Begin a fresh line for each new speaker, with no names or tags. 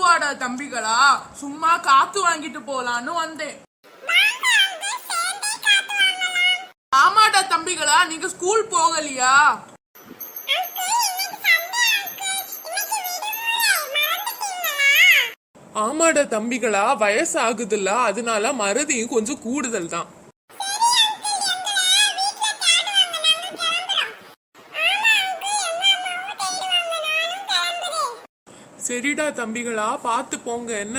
அதுவாடா தம்பிகளா, சும்மா காத்து வாங்கிட்டு போலான்னு வந்தேன். ஆமாடா தம்பிகளா, நீங்க ஸ்கூல் போகலையா? ஆமாடா தம்பிகளா, வயசு ஆகுதுல்ல, அதனால மறதியும் கொஞ்சம் கூடுதல் தான். சரிடா தம்பிகளா, பார்த்து போங்க என்ன.